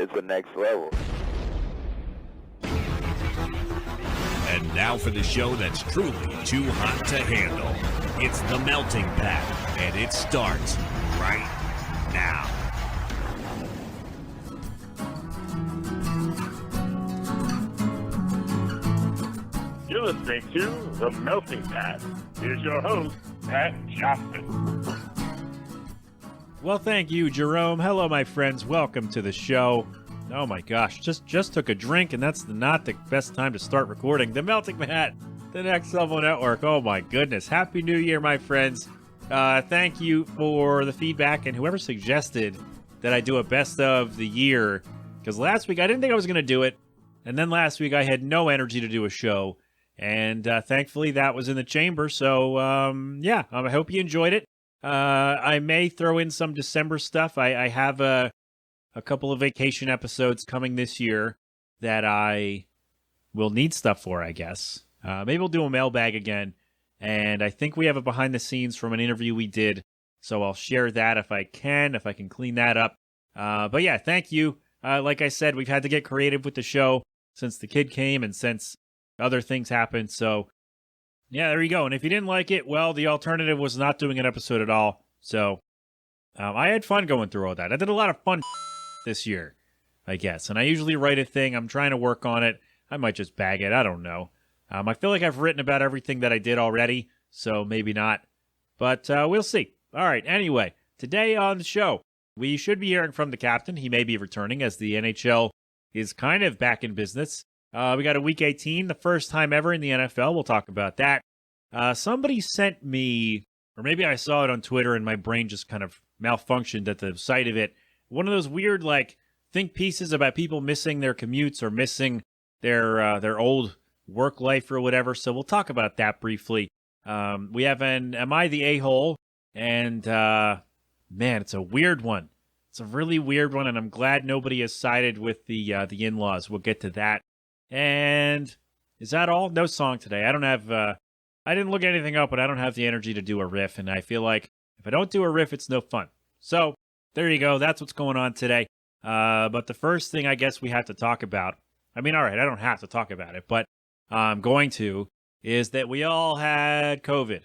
it's the next level. And now for the show that's truly too hot to handle. It's The Melting Pat, and it starts right now. You're listening to The Melting Pat. Here's your host, Pat Johnson. Well, thank you, Jerome. Hello, my friends. Welcome to the show. Oh my gosh, just took a drink, and that's not the best time to start recording. The Melting Pat, the Next Level Network. Oh my goodness. Happy New Year, my friends. Thank you for the feedback, and whoever suggested that I do a best of the year, because last week I didn't think I was going to do it, and then last week I had no energy to do a show, and thankfully that was in the chamber, so yeah, I hope you enjoyed it. I may throw in some December stuff. I have a couple of vacation episodes coming this year that I will need stuff for, I guess. Maybe we'll do a mailbag again. And I think we have a behind the scenes from an interview we did. So I'll share that if I can clean that up. But yeah, thank you. Like I said, we've had to get creative with the show since the kid came and since other things happened. So yeah, there you go. And if you didn't like it, well, the alternative was not doing an episode at all. So I had fun going through all that. I did a lot of fun this year, I guess. And I usually write a thing. I'm trying to work on it. I might just bag it. I don't know. I feel like I've written about everything that I did already, so maybe not. But we'll see. All right, anyway, today on the show, we should be hearing from the captain. He may be returning as the NHL is kind of back in business. We got a Week 18, the first time ever in the NFL. We'll talk about that. Somebody sent me, or maybe I saw it on Twitter and my brain just kind of malfunctioned at the sight of it. One of those weird, think pieces about people missing their commutes or missing their old work life or whatever. So we'll talk about that briefly. We have an Am I the A-hole? And, man, it's a weird one. It's a really weird one, and I'm glad nobody has sided with the in-laws. We'll get to that. And is that all? No song today. I don't have, I didn't look anything up, but I don't have the energy to do a riff, and I feel like if I don't do a riff, it's no fun. So there you go. That's what's going on today. But the first thing I guess we have to talk about, all right, I don't have to talk about it, but I'm going to, is that we all had COVID.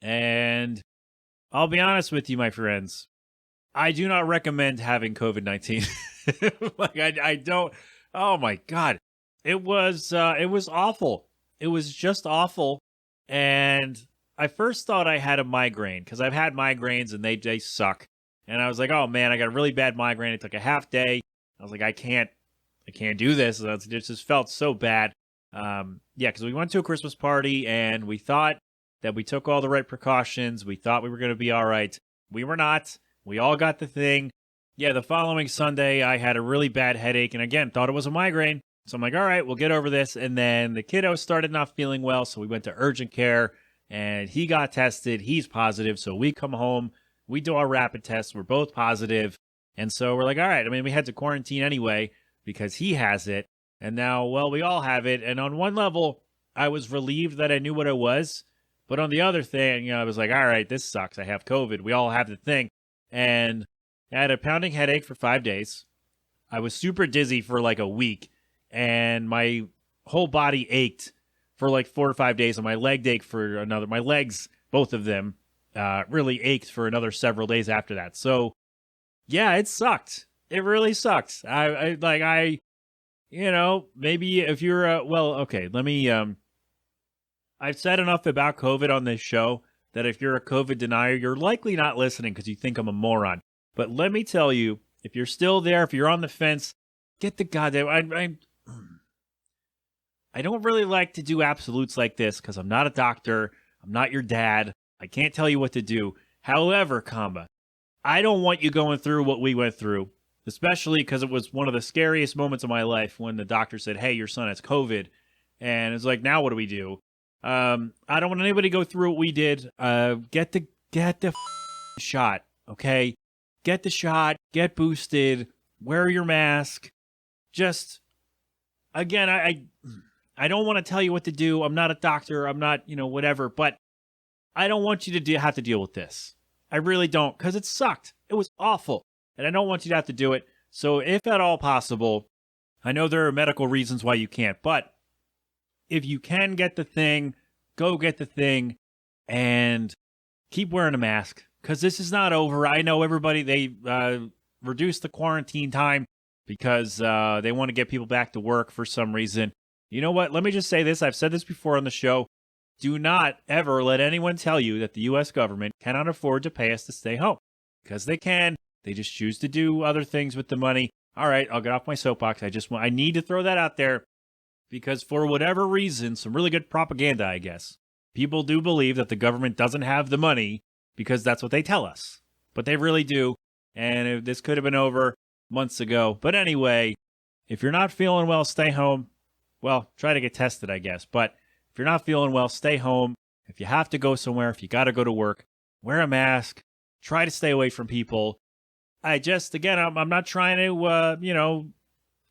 And I'll be honest with you, my friends, I do not recommend having COVID-19. I don't, oh my God. It was awful. It was just awful. And I first thought I had a migraine because I've had migraines and they suck. And I was like, oh man, I got a really bad migraine. It took a half day. I was like, I can't do this. It just felt so bad. Yeah, because we went to a Christmas party and we thought that we took all the right precautions. We thought we were going to be all right. We were not. We all got the thing. Yeah, the following Sunday, I had a really bad headache and again, thought it was a migraine. So I'm like, all right, we'll get over this. And then the kiddo started not feeling well. So we went to urgent care and he got tested. He's positive. So we come home. We do our rapid tests. We're both positive. And so we're like, all right. I mean, we had to quarantine anyway because he has it. And now, well, we all have it. And on one level, I was relieved that I knew what it was. But on the other thing, I was like, all right, this sucks. I have COVID. We all have the thing. And I had a pounding headache for 5 days. I was super dizzy for like a week. And my whole body ached for like 4 or 5 days. And my leg ached for another. My legs, both of them, really ached for another several days after that. So, yeah, it sucked. It really sucks. Maybe if you're, okay, let me, I've said enough about COVID on this show that if you're a COVID denier, you're likely not listening because you think I'm a moron. But let me tell you, if you're still there, if you're on the fence, get the goddamn, I don't really like to do absolutes like this because I'm not a doctor. I'm not your dad. I can't tell you what to do. However, I don't want you going through what we went through. Especially because it was one of the scariest moments of my life when the doctor said, hey, your son has COVID. And it's like, now what do we do? I don't want anybody to go through what we did. Get the shot, okay? Get the shot, get boosted, wear your mask. Just, again, I don't want to tell you what to do. I'm not a doctor. I'm not, whatever. But I don't want you to have to deal with this. I really don't, because it sucked. It was awful. And I don't want you to have to do it. So if at all possible, I know there are medical reasons why you can't, but if you can get the thing, go get the thing and keep wearing a mask because this is not over. I know everybody, they reduced the quarantine time because they want to get people back to work for some reason. You know what? Let me just say this. I've said this before on the show. Do not ever let anyone tell you that the U.S. government cannot afford to pay us to stay home because they can. They just choose to do other things with the money. All right, I'll get off my soapbox. I need to throw that out there because for whatever reason, some really good propaganda, I guess, people do believe that the government doesn't have the money because that's what they tell us. But they really do. And this could have been over months ago. But anyway, if you're not feeling well, stay home. Well, try to get tested, I guess. But if you're not feeling well, stay home. If you have to go somewhere, if you got to go to work, wear a mask. Try to stay away from people. I'm not trying to,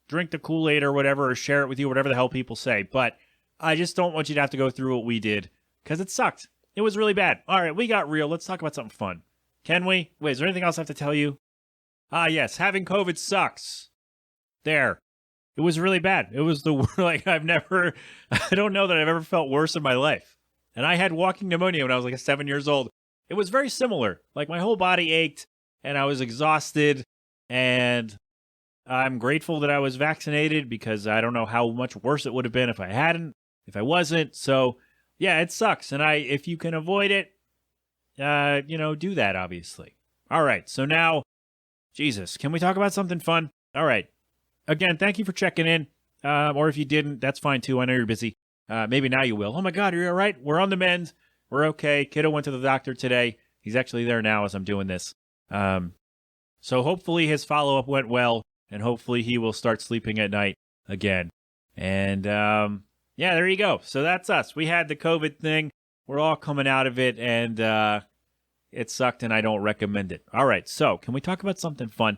drink the Kool-Aid or whatever, or share it with you, whatever the hell people say. But I just don't want you to have to go through what we did because it sucked. It was really bad. All right, we got real. Let's talk about something fun. Can we? Wait, is there anything else I have to tell you? Yes, having COVID sucks. There. It was really bad. It was I don't know that I've ever felt worse in my life. And I had walking pneumonia when I was like 7 years old. It was very similar. Like my whole body ached and I was exhausted. And I'm grateful that I was vaccinated because I don't know how much worse it would have been if I wasn't. So yeah, it sucks. And if you can avoid it, do that, obviously. All right. So now, Jesus, can we talk about something fun? All right. Again, thank you for checking in. Or if you didn't, that's fine too. I know you're busy. Maybe now you will. Oh my God, are you all right? We're on the mend. We're okay. Kiddo went to the doctor today. He's actually there now as I'm doing this. So hopefully his follow-up went well, and hopefully he will start sleeping at night again. And yeah, there you go. So that's us. We had the COVID thing. We're all coming out of it, and it sucked, and I don't recommend it. All right, so can we talk about something fun?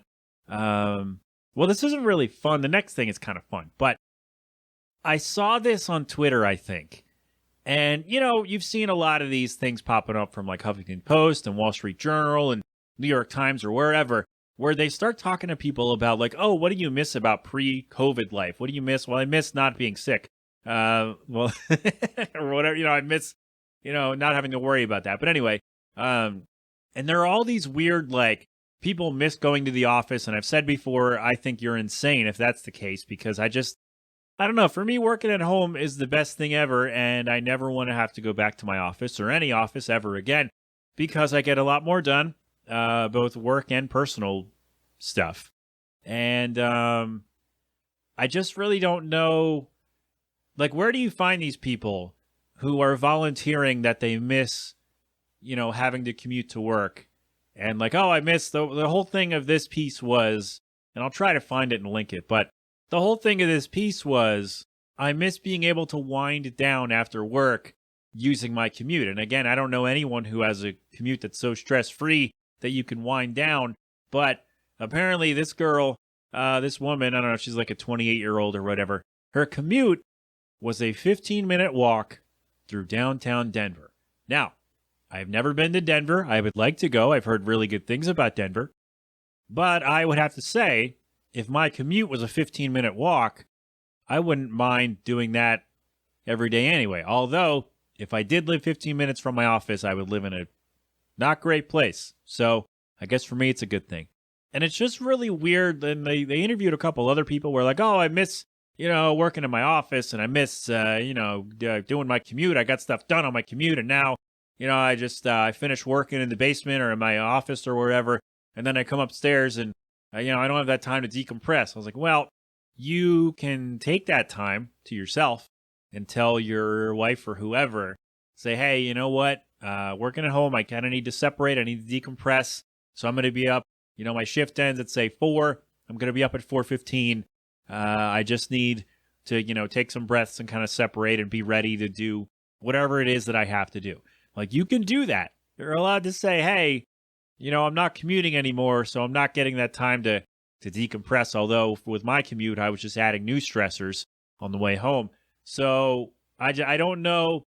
Well, this isn't really fun. The next thing is kind of fun, but I saw this on Twitter, I think. And, you've seen a lot of these things popping up from like Huffington Post and Wall Street Journal and New York Times or wherever, where they start talking to people about like, oh, what do you miss about pre-COVID life? What do you miss? Well, I miss not being sick. Or whatever, I miss, not having to worry about that. But anyway, and there are all these weird, like, people miss going to the office. And I've said before, I think you're insane if that's the case, because I don't know. For me, working at home is the best thing ever. And I never want to have to go back to my office or any office ever again because I get a lot more done, both work and personal stuff. And I just really don't know. Like, where do you find these people who are volunteering that they miss, having to commute to work? And like, oh, I missed the whole thing of this piece was, and I'll try to find it and link it, but the whole thing of this piece was, I miss being able to wind down after work using my commute. And again, I don't know anyone who has a commute that's so stress-free that you can wind down, but apparently this girl, this woman, I don't know if she's like a 28-year-old or whatever, her commute was a 15-minute walk through downtown Denver. Now, I've never been to Denver. I would like to go. I've heard really good things about Denver. But I would have to say, if my commute was a 15-minute walk, I wouldn't mind doing that every day anyway. Although, if I did live 15 minutes from my office, I would live in a not great place. So, I guess for me, it's a good thing. And it's just really weird. And they interviewed a couple other people where like, oh, I miss working in my office, and I miss, doing my commute. I got stuff done on my commute, and now, I finish working in the basement or in my office or wherever, and then I come upstairs and, I don't have that time to decompress. I was like, well, you can take that time to yourself and tell your wife or whoever, say, hey, you know what? Working at home, I kind of need to separate. I need to decompress. So I'm going to be up, my shift ends at, say, 4. I'm going to be up at 4:15. I just need to, take some breaths and kind of separate and be ready to do whatever it is that I have to do. Like, you can do that. You're allowed to say, hey, I'm not commuting anymore, so I'm not getting that time to decompress. Although with my commute, I was just adding new stressors on the way home. So I don't know.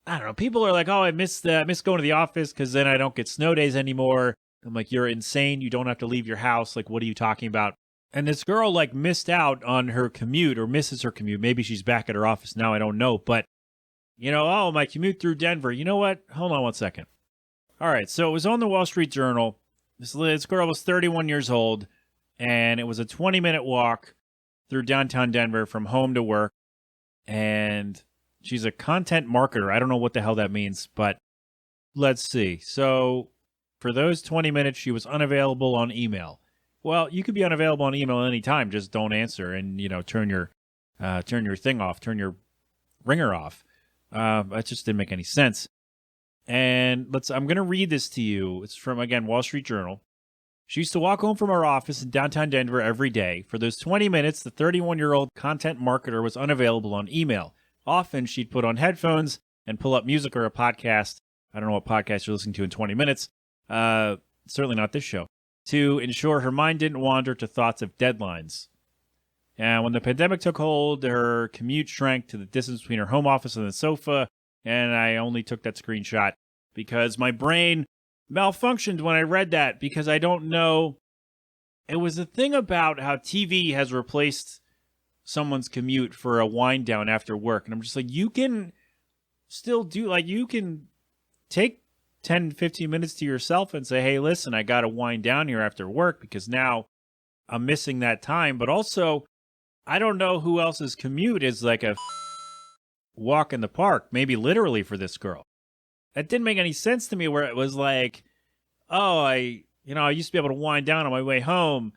I don't know. People are like, oh, I miss going to the office because then I don't get snow days anymore. I'm like, you're insane. You don't have to leave your house. Like, what are you talking about? And this girl like missed out on her commute or misses her commute. Maybe she's back at her office now. I don't know. But, oh, my commute through Denver. You know what? Hold on one second. All right. So it was on the Wall Street Journal. This girl was 31 years old, and it was a 20-minute walk through downtown Denver from home to work. And she's a content marketer. I don't know what the hell that means, but let's see. So for those 20 minutes, she was unavailable on email. Well, you could be unavailable on email at any time. Just don't answer and, turn your thing off, turn your ringer off. That just didn't make any sense. And I'm going to read this to you. It's from, again, Wall Street Journal. She used to walk home from her office in downtown Denver every day. For those 20 minutes, the 31-year-old content marketer was unavailable on email. Often, she'd put on headphones and pull up music or a podcast. I don't know what podcast you're listening to in 20 minutes. Certainly not this show. To ensure her mind didn't wander to thoughts of deadlines. And when the pandemic took hold, her commute shrank to the distance between her home office and the sofa, and I only took that screenshot because my brain malfunctioned when I read that, because I don't know. It was a thing about how TV has replaced someone's commute for a wind down after work, and I'm just like, you can still do, you can take 10, 15 minutes to yourself and say, hey, listen, I got to wind down here after work because now I'm missing that time. But also, I don't know who else's commute is like a walk in the park, maybe literally for this girl. That didn't make any sense to me, where it was like, oh, I used to be able to wind down on my way home,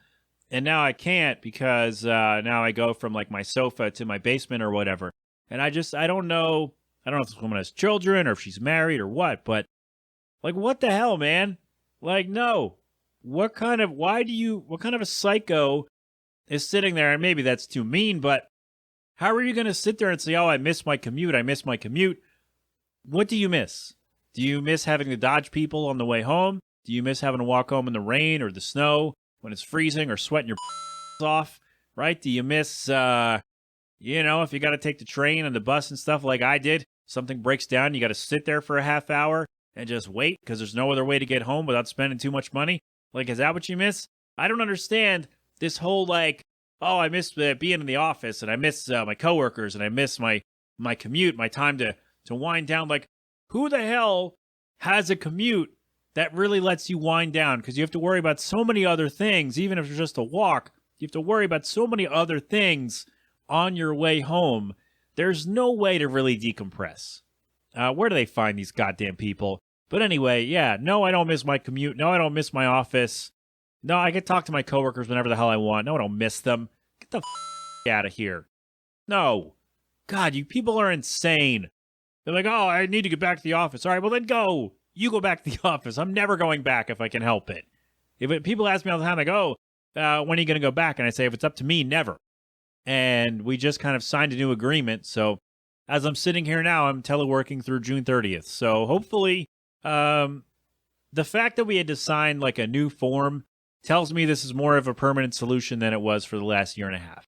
and now I can't because now I go from my sofa to my basement or whatever. And I don't know if this woman has children or if she's married or what, but what the hell, man? No. What kind of a psycho is sitting there? And maybe that's too mean, but how are you going to sit there and say, oh, I miss my commute. What do you miss? Do you miss having to dodge people on the way home? Do you miss having to walk home in the rain or the snow when it's freezing or sweating your off, right? Do you miss, if you got to take the train and the bus and stuff like I did, something breaks down, you got to sit there for a half hour and just wait because there's no other way to get home without spending too much money? Is that what you miss? I don't understand this whole oh, I miss being in the office, and I miss my coworkers, and I miss my commute, my time to wind down. Who the hell has a commute that really lets you wind down? Because you have to worry about so many other things, even if it's just a walk. You have to worry about so many other things on your way home. There's no way to really decompress. Where do they find these goddamn people? But anyway, yeah, no, I don't miss my commute. No, I don't miss my office. No, I can talk to my coworkers whenever the hell I want. No, I don't miss them. Get the out of here. No. God, you people are insane. They're like, oh, I need to get back to the office. All right, well then go. You go back to the office. I'm never going back if I can help it. People ask me all the time, when are you going to go back? And I say, if it's up to me, never. And we just kind of signed a new agreement. So as I'm sitting here now, I'm teleworking through June 30th. So hopefully, the fact that we had to sign a new form tells me this is more of a permanent solution than it was for the last year and a half.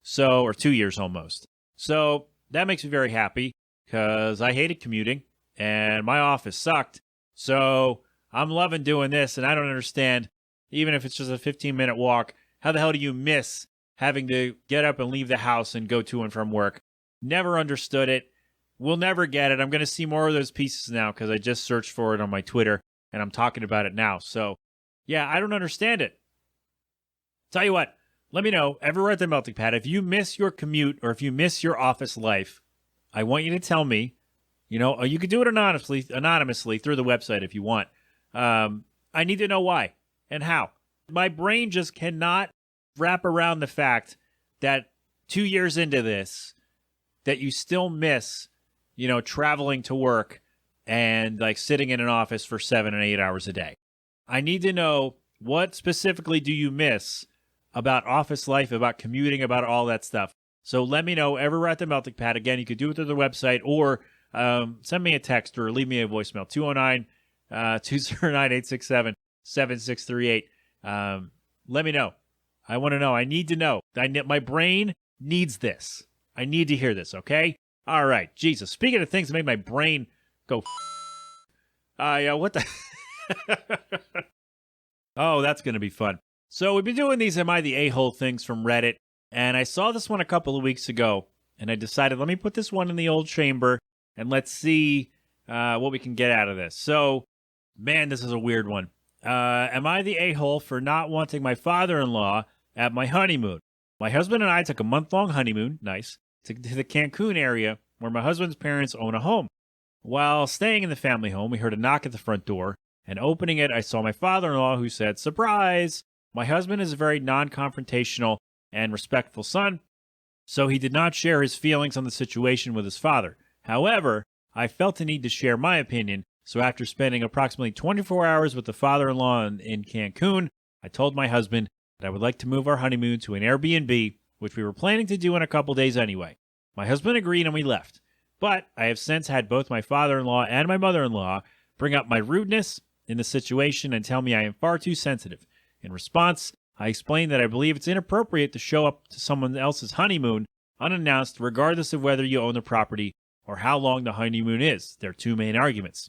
So, or 2 years almost. So that makes me very happy because I hated commuting and my office sucked. So I'm loving doing this, and I don't understand, even if it's just a 15-minute walk, how the hell do you miss having to get up and leave the house and go to and from work? Never understood it. We'll never get it. I'm going to see more of those pieces now because I just searched for it on my Twitter, and I'm talking about it now. So, yeah, I don't understand it. Tell you what, let me know everywhere at the Melting Pat, if you miss your commute or if you miss your office life, I want you to tell me. You can do it anonymously through the website if you want. I need to know why and how. My brain just cannot wrap around the fact that 2 years into this, that you still miss, traveling to work and sitting in an office for 7 and 8 hours a day. I need to know, what specifically do you miss about office life, about commuting, about all that stuff? So let me know everywhere at the Melting Pat. Again, you could do it through the website or send me a text or leave me a voicemail, 209-209-867-7638. Let me know. I want to know. I need to know. My brain needs this. I need to hear this, okay? All right. Jesus. Speaking of things that make my brain go, yeah, what the? Oh, that's going to be fun. So we've been doing these Am I the A-hole things from Reddit, and I saw this one a couple of weeks ago, and I decided, let me put this one in the old chamber, and let's see what we can get out of this. So, man, this is a weird one. Am I the a-hole for not wanting my father-in-law at my honeymoon? My husband and I took a month-long honeymoon, nice, to the Cancun area where my husband's parents own a home. While staying in the family home, we heard a knock at the front door, and opening it, I saw my father-in-law, who said, "Surprise!" My husband is a very non-confrontational and respectful son, so he did not share his feelings on the situation with his father. However, I felt the need to share my opinion, so after spending approximately 24 hours with the father-in-law in Cancun, I told my husband that I would like to move our honeymoon to an Airbnb, which we were planning to do in a couple days anyway. My husband agreed and we left. But I have since had both my father-in-law and my mother-in-law bring up my rudeness in the situation and tell me I am far too sensitive. In response, I explained that I believe it's inappropriate to show up to someone else's honeymoon unannounced, regardless of whether you own the property or how long the honeymoon is. There are two main arguments.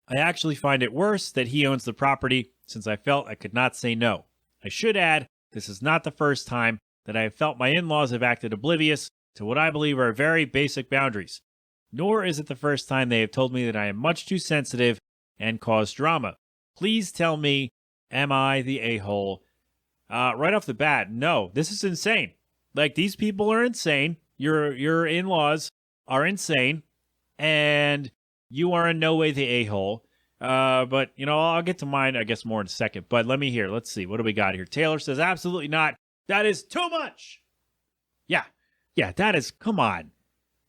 I actually find it worse that he owns the property, since I felt I could not say no. I should add, this is not the first time that I have felt my in-laws have acted oblivious to what I believe are very basic boundaries. Nor is it the first time they have told me that I am much too sensitive and cause drama. Please tell me, am I the a-hole? Right off the bat, no. This is insane. Like, these people are insane. Your in-laws are insane. And you are in no way the a-hole. But, I'll get to mine, I guess, more in a second. But let me hear. Let's see. What do we got here? Taylor says, absolutely not. That is too much. Yeah, that is, come on.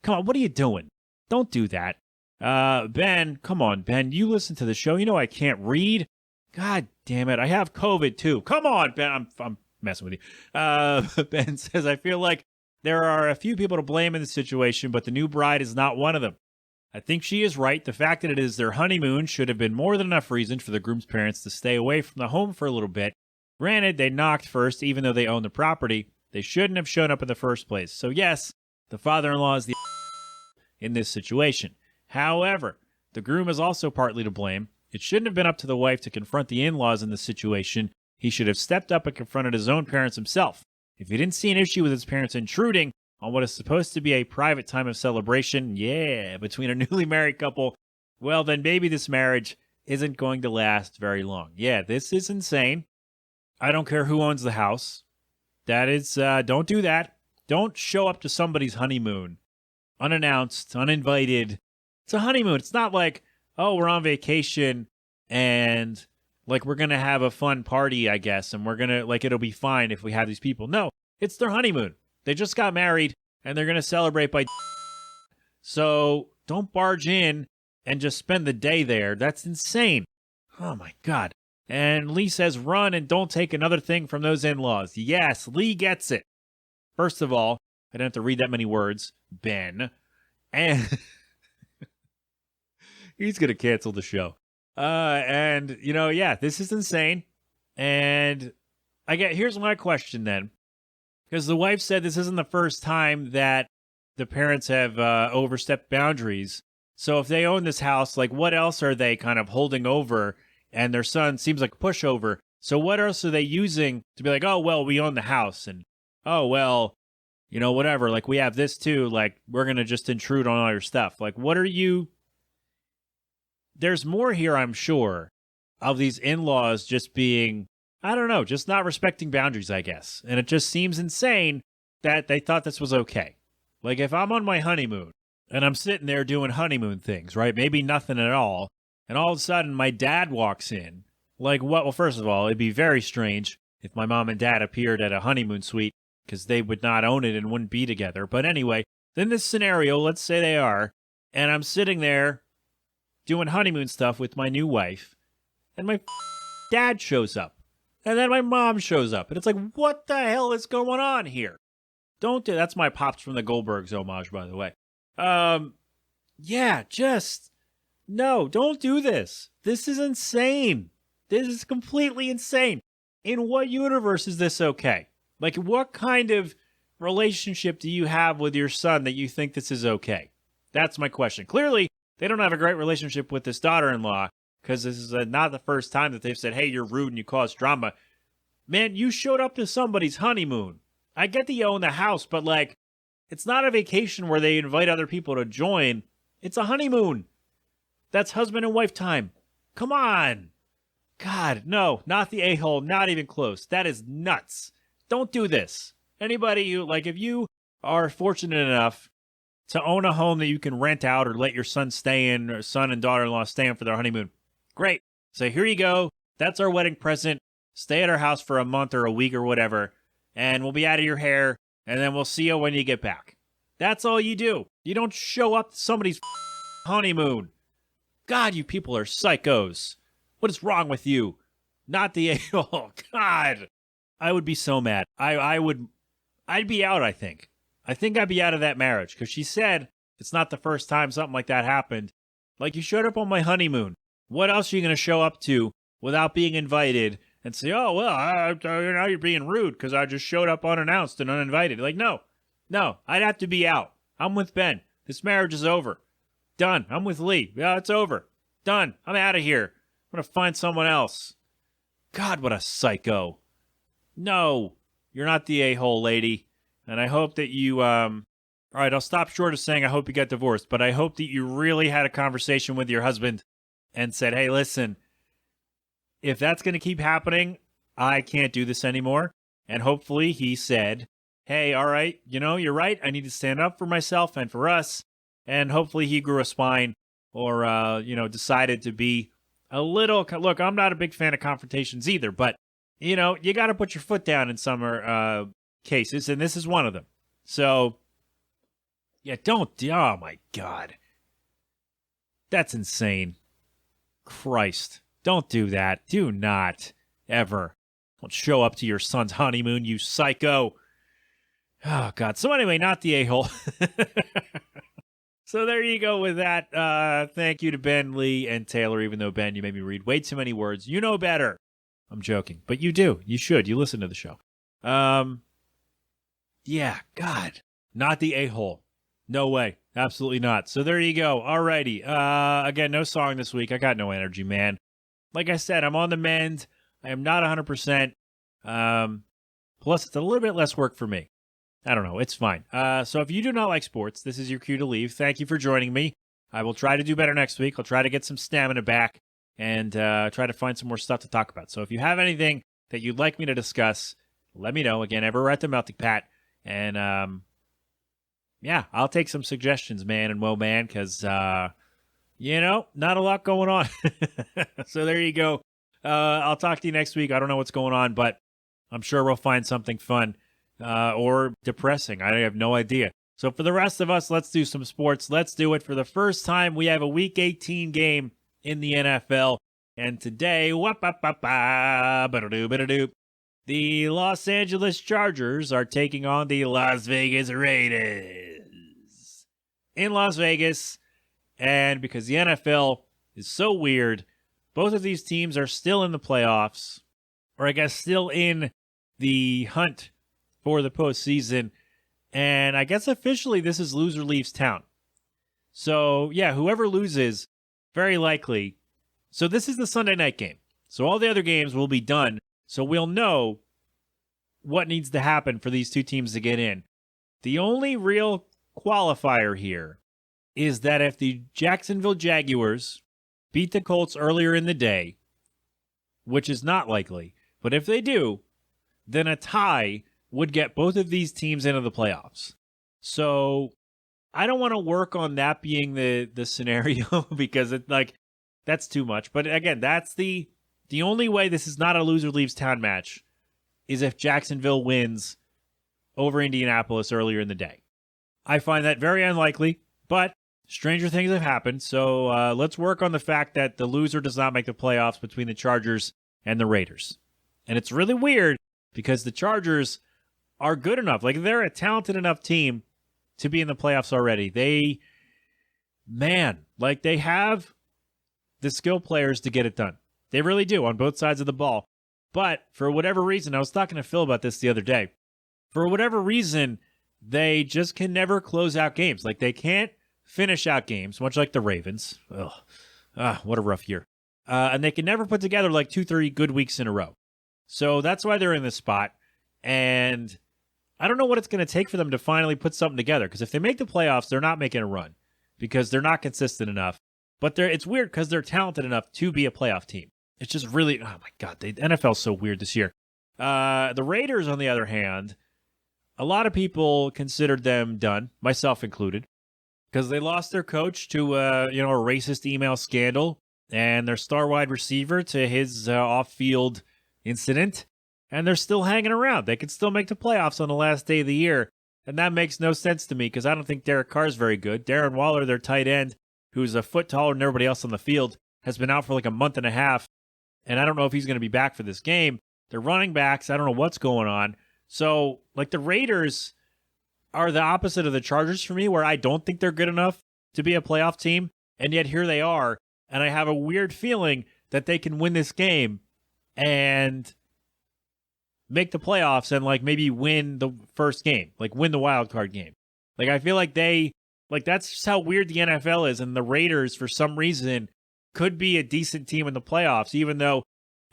What are you doing? Don't do that. Ben, come on, Ben. You listen to the show. You know I can't read. God damn it. I have COVID, too. Come on, Ben. I'm messing with you. Ben says, I feel like there are a few people to blame in this situation, but the new bride is not one of them. I think she is right. The fact that it is their honeymoon should have been more than enough reason for the groom's parents to stay away from the home for a little bit. Granted, they knocked first, even though they own the property. They shouldn't have shown up in the first place. So yes, the father-in-law is the in this situation. However, the groom is also partly to blame. It shouldn't have been up to the wife to confront the in-laws in this situation. He should have stepped up and confronted his own parents himself. If he didn't see an issue with his parents intruding on what is supposed to be a private time of celebration, between a newly married couple, well, then maybe this marriage isn't going to last very long. Yeah, this is insane. I don't care who owns the house. That is, don't do that. Don't show up to somebody's honeymoon unannounced, uninvited. It's a honeymoon. It's not like, oh, we're on vacation and like we're going to have a fun party, I guess, and we're going to, like, it'll be fine if we have these people. No, it's their honeymoon. They just got married and they're going to celebrate by so don't barge in and just spend the day there. That's insane. Oh my God. And Lee says, run and don't take another thing from those in-laws. Yes, Lee gets it. First of all, I don't have to read that many words, Ben. And he's going to cancel the show. This is insane. And here's my question then. Because the wife said this isn't the first time that the parents have overstepped boundaries. So if they own this house, like, what else are they kind of holding over? And their son seems like a pushover. So what else are they using to be like, oh, well, we own the house. And, oh, well, whatever. Like, we have this too. Like, we're going to just intrude on all your stuff. Like, what are you? There's more here, I'm sure, of these in-laws just being, I don't know, just not respecting boundaries, I guess. And it just seems insane that they thought this was okay. Like, if I'm on my honeymoon and I'm sitting there doing honeymoon things, right? Maybe nothing at all. And all of a sudden, my dad walks in. Like, what? Well, first of all, it'd be very strange if my mom and dad appeared at a honeymoon suite because they would not own it and wouldn't be together. But anyway, in this scenario, let's say they are, and I'm sitting there doing honeymoon stuff with my new wife, and my dad shows up. And then my mom shows up. And it's like, what the hell is going on here? Don't do that's my Pops from the Goldbergs homage, by the way. No, don't do this. This is insane. This is completely insane. In what universe is this okay? Like, what kind of relationship do you have with your son that you think this is okay? That's my question. Clearly, they don't have a great relationship with this daughter-in-law because this is not the first time that they've said, hey, you're rude and you cause drama. Man, you showed up to somebody's honeymoon. I get that you own the house, but like, it's not a vacation where they invite other people to join. It's a honeymoon. That's husband and wife time. Come on. God, no, not the a-hole, not even close. That is nuts. Don't do this. Anybody who, like, if you are fortunate enough to own a home that you can rent out or let your son stay in, or son and daughter-in-law stay in for their honeymoon, great. So here you go. That's our wedding present. Stay at our house for a month or a week or whatever, and we'll be out of your hair, and then we'll see you when you get back. That's all you do. You don't show up to somebody's honeymoon. God, you people are psychos. What is wrong with you? Not the a-hole. God. I would be so mad. I'd be out, I think. I think I'd be out of that marriage, because she said it's not the first time something like that happened. Like, you showed up on my honeymoon. What else are you going to show up to without being invited and say, oh, well, now you're being rude because I just showed up unannounced and uninvited? Like, no, I'd have to be out. I'm with Ben. This marriage is over. Done. I'm with Lee. Yeah, it's over. Done. I'm out of here. I'm going to find someone else. God, what a psycho. No, you're not the a-hole, lady. And I hope that you, all right, I'll stop short of saying I hope you got divorced, but I hope that you really had a conversation with your husband and said, hey, listen, if that's going to keep happening, I can't do this anymore. And hopefully he said, hey, all right, you're right. I need to stand up for myself and for us. And hopefully he grew a spine or, decided to be a little, look, I'm not a big fan of confrontations either, but, you got to put your foot down in some cases, and this is one of them. So, yeah, oh my God. That's insane. Christ. Don't do that. Do not. Ever. Don't show up to your son's honeymoon, you psycho. Oh, God. So anyway, not the a-hole. So there you go with that. Thank you to Ben, Lee, and Taylor, even though, Ben, you made me read way too many words. You know better. I'm joking. But you do. You should. You listen to the show. Yeah, God. Not the a-hole. No way. Absolutely not. So there you go. Alrighty. Again, no song this week. I got no energy, man. Like I said, I'm on the mend. I am not 100%. Plus, it's a little bit less work for me. I don't know. It's fine. So if you do not like sports, this is your cue to leave. Thank you for joining me. I will try to do better next week. I'll try to get some stamina back and try to find some more stuff to talk about. So if you have anything that you'd like me to discuss, let me know. Again, everywhere at the Melting Pat. And, yeah, I'll take some suggestions, man and woe man, because, not a lot going on. So there you go. I'll talk to you next week. I don't know what's going on, but I'm sure we'll find something fun or depressing. I have no idea. So for the rest of us, let's do some sports. Let's do it. For the first time, we have a Week 18 game in the NFL. And today, the Los Angeles Chargers are taking on the Las Vegas Raiders in Las Vegas. And because the NFL is so weird, both of these teams are still in the playoffs, or I guess still in the hunt for the postseason. And I guess officially this is loser leaves town. So, yeah, whoever loses, very likely. So this is the Sunday night game. So all the other games will be done. So we'll know what needs to happen for these two teams to get in. The only real qualifier here is that if the Jacksonville Jaguars beat the Colts earlier in the day, which is not likely, but if they do, then a tie would get both of these teams into the playoffs. So I don't want to work on that being the scenario because that's too much. But again, that's the only way this is not a loser leaves town match is if Jacksonville wins over Indianapolis earlier in the day. I find that very unlikely, but stranger things have happened. So let's work on the fact that the loser does not make the playoffs between the Chargers and the Raiders. And it's really weird because the Chargers are good enough. Like, they're a talented enough team to be in the playoffs already. They have the skill players to get it done. They really do on both sides of the ball. But for whatever reason, I was talking to Phil about this the other day. For whatever reason, they just can never close out games. Like, they can't finish out games, much like the Ravens. Ugh. What a rough year. And they can never put together like 2-3 good weeks in a row. So that's why they're in this spot. And I don't know what it's going to take for them to finally put something together. Because if they make the playoffs, they're not making a run because they're not consistent enough. But it's weird because they're talented enough to be a playoff team. It's just really, oh my God, the NFL's so weird this year. The Raiders, on the other hand, a lot of people considered them done, myself included, because they lost their coach to a racist email scandal and their star wide receiver to his off-field incident, and they're still hanging around. They could still make the playoffs on the last day of the year, and that makes no sense to me because I don't think Derek Carr's very good. Darren Waller, their tight end, who's a foot taller than everybody else on the field, has been out for like a month and a half, and I don't know if he's going to be back for this game. They're running backs. I don't know what's going on. So, like, the Raiders are the opposite of the Chargers for me, where I don't think they're good enough to be a playoff team, and yet here they are, and I have a weird feeling that they can win this game and make the playoffs and, like, maybe win the first game, like, win the wild card game. Like, I feel like that's just how weird the NFL is, and the Raiders, for some reason, could be a decent team in the playoffs, even though,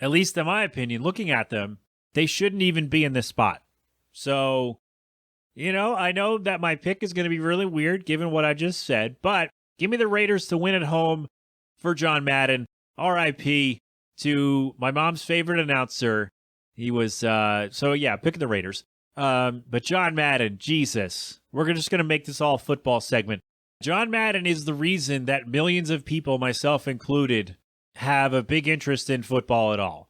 at least in my opinion, looking at them, they shouldn't even be in this spot. So, I know that my pick is going to be really weird given what I just said, but give me the Raiders to win at home for John Madden. R.I.P. to my mom's favorite announcer. He was, pick the Raiders. But John Madden, Jesus, we're just going to make this all a football segment. John Madden is the reason that millions of people, myself included, have a big interest in football at all.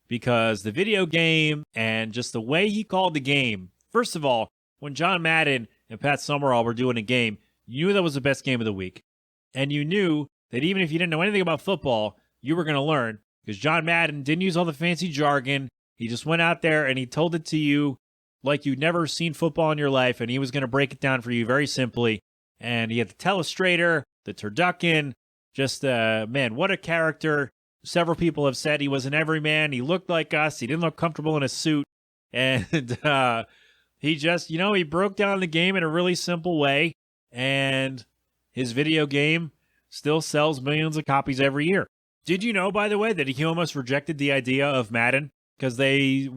Because the video game and just the way he called the game. First of all, when John Madden and Pat Summerall were doing a game, you knew that was the best game of the week. And you knew that even if you didn't know anything about football, you were going to learn. Because John Madden didn't use all the fancy jargon. He just went out there and he told it to you like you'd never seen football in your life. And he was going to break it down for you very simply. And he had the telestrator, the turducken. Just, man, what a character. Several people have said he was an everyman. He looked like us. He didn't look comfortable in a suit. And he just, he broke down the game in a really simple way. And his video game still sells millions of copies every year. Did you know, by the way, that he almost rejected the idea of Madden? Because the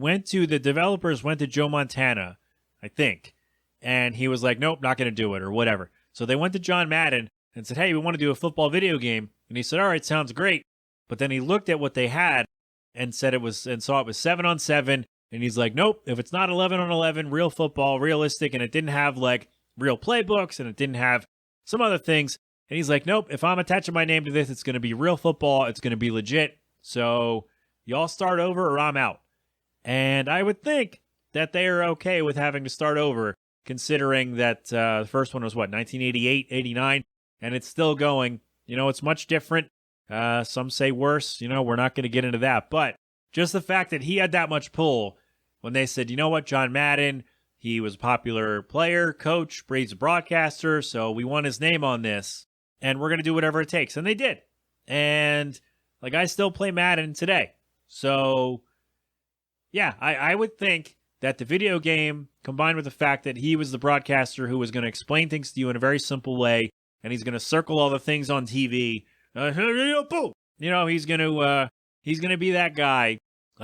developers went to Joe Montana, I think. And he was like, nope, not going to do it or whatever. So they went to John Madden and said, hey, we want to do a football video game. And he said, all right, sounds great. But then he looked at what they had and saw it was 7-on-7. And he's like, nope, if it's not 11-on-11, real football, realistic, and it didn't have like real playbooks and it didn't have some other things. And he's like, nope, if I'm attaching my name to this, it's going to be real football. It's going to be legit. So y'all start over or I'm out. And I would think that they are okay with having to start over, considering that the first one was, 1988, 89, and it's still going. It's much different. Some say worse. We're not going to get into that. But just the fact that he had that much pull when they said, you know what, John Madden, he was a popular player, coach, Braves broadcaster, so we want his name on this, and we're going to do whatever it takes. And they did. And, I still play Madden today. So, yeah, I would think that the video game, combined with the fact that he was the broadcaster who was going to explain things to you in a very simple way, and he's going to circle all the things on TV, boom! He's going to be that guy.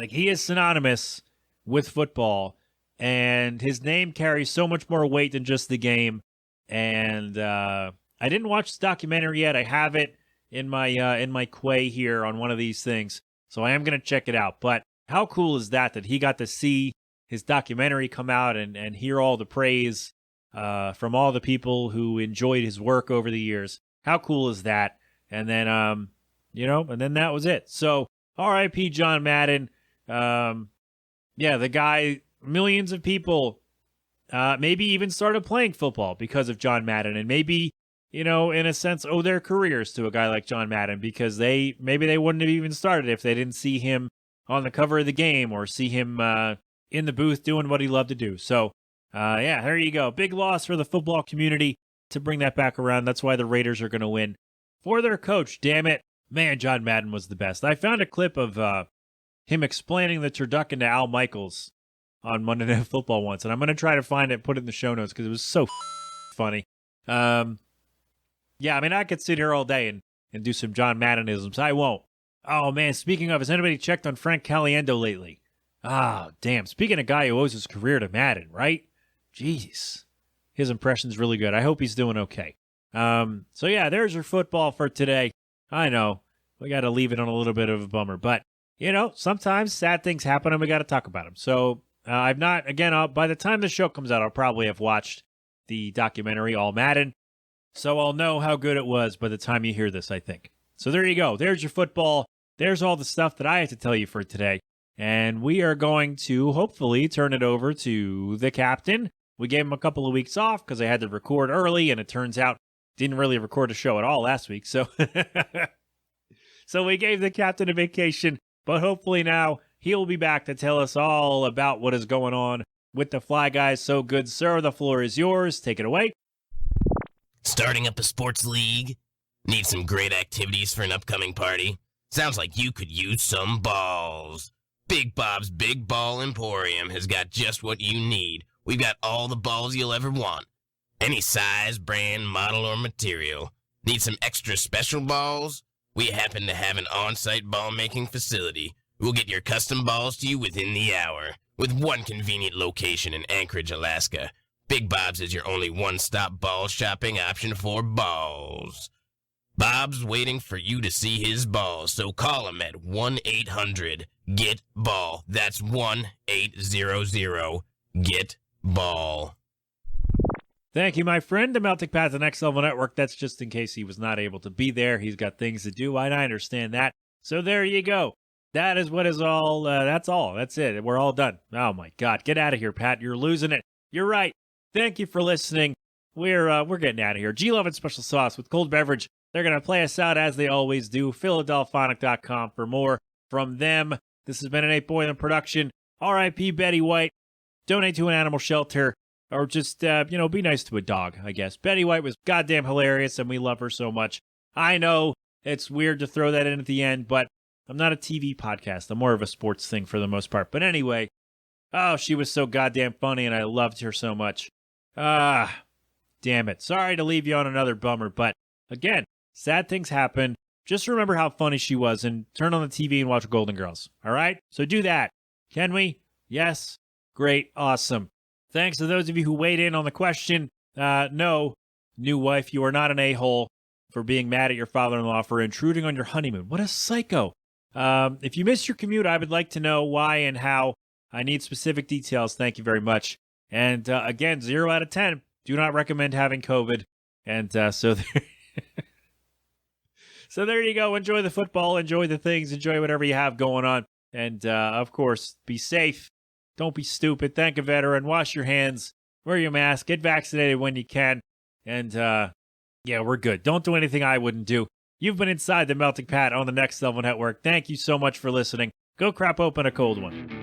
He is synonymous with football, and his name carries so much more weight than just the game. And I didn't watch the documentary yet. I have it in my quay here on one of these things, so I am going to check it out. But how cool is that he got to see his documentary come out and hear all the praise from all the people who enjoyed his work over the years? How cool is that? And then, and then that was it. So, R.I.P. John Madden. The guy, millions of people maybe even started playing football because of John Madden, and maybe, in a sense, owe their careers to a guy like John Madden, because maybe they wouldn't have even started if they didn't see him on the cover of the game or see him in the booth doing what he loved to do. So, there you go. Big loss for the football community to bring that back around. That's why the Raiders are going to win. For their coach, damn it. Man, John Madden was the best. I found a clip of him explaining the turducken to Al Michaels on Monday Night Football once, and I'm going to try to find it, put it in the show notes, because it was so funny. I could sit here all day and do some John Maddenisms. I won't. Oh, man, speaking of, has anybody checked on Frank Caliendo lately? Ah, damn. Speaking of guy who owes his career to Madden, right? Jeez. His impression's really good. I hope he's doing okay. So yeah, there's your football for today. I know, we got to leave it on a little bit of a bummer, but, sometimes sad things happen and we got to talk about them. So I've not, again, by the time the show comes out, I'll probably have watched the documentary All Madden. So I'll know how good it was by the time you hear this, I think. So there you go. There's your football. There's all the stuff that I had to tell you for today. And we are going to hopefully turn it over to the captain. We gave him a couple of weeks off because I had to record early, and it turns out didn't really record a show at all last week. So, so we gave the captain a vacation, but hopefully now he'll be back to tell us all about what is going on with the Fly Guys. So good, sir. The floor is yours. Take it away. Starting up a sports league? Need some great activities for an upcoming party? Sounds like you could use some balls. Big Bob's Big Ball Emporium has got just what you need. We've got all the balls you'll ever want. Any size, brand, model, or material. Need some extra special balls? We happen to have an on-site ball-making facility. We'll get your custom balls to you within the hour. With one convenient location in Anchorage, Alaska. Big Bob's is your only one-stop ball shopping option for balls. Bob's waiting for you to see his balls, so call him at 1-800-GET-BALL. That's 1-800-GET-BALL. Thank you, my friend. The Melting Pat, the Next Level Network. That's just in case he was not able to be there. He's got things to do, and I understand that. So there you go. That is what is all. That's all. That's it. We're all done. Oh, my God. Get out of here, Pat. You're losing it. You're right. Thank you for listening. We're getting out of here. G-Love and Special Sauce with cold beverage. They're going to play us out as they always do. Philadelphonic.com for more from them. This has been an 8 production. R.I.P. Betty White. Donate to an animal shelter. Or just, be nice to a dog, I guess. Betty White was goddamn hilarious, and we love her so much. I know it's weird to throw that in at the end, but I'm not a TV podcast. I'm more of a sports thing for the most part. But anyway, she was so goddamn funny, and I loved her so much. Damn it. Sorry to leave you on another bummer, but again, sad things happen. Just remember how funny she was and turn on the TV and watch Golden Girls. All right? So do that. Can we? Yes. Great. Awesome. Thanks to those of you who weighed in on the question. No, new wife, you are not an a-hole for being mad at your father-in-law for intruding on your honeymoon. What a psycho. If you missed your commute, I would like to know why and how. I need specific details. Thank you very much. And again, 0 out of 10. Do not recommend having COVID. And so there you go. Enjoy the football. Enjoy the things. Enjoy whatever you have going on. And, of course, be safe. Don't be stupid. Thank a veteran. Wash your hands. Wear your mask. Get vaccinated when you can. And, yeah, we're good. Don't do anything I wouldn't do. You've been inside the Melting Pat on the Next Level Network. Thank you so much for listening. Go crap open a cold one.